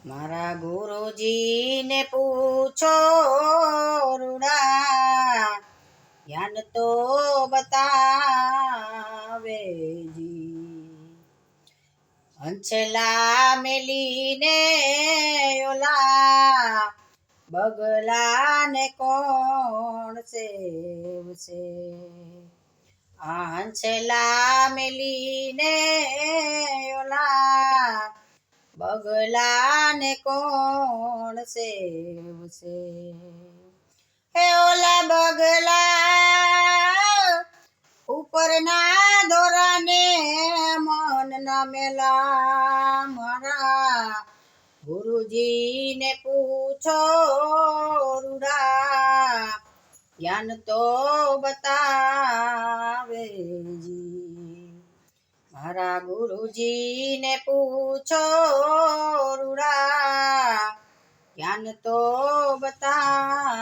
મારા ગુરુજીને પૂછો રૂડા, જ્ઞાન તો બતાવેજી. હંસલા મેલીને ઓલા બગલાને કોણ સેવશે? આ હંસલા મેલીને ઓલા બગલાને કોણ સેવશે? હે ઓલા બગલા ઉપરના દોરાને મન ના મેલા, મારા ગુરુજીને પૂછો રૂડા, જ્ઞાન તો બતાવેજી. મારા ગુરુજીને પૂછો રૂડા, જ્ઞાન તો બતાવેજી.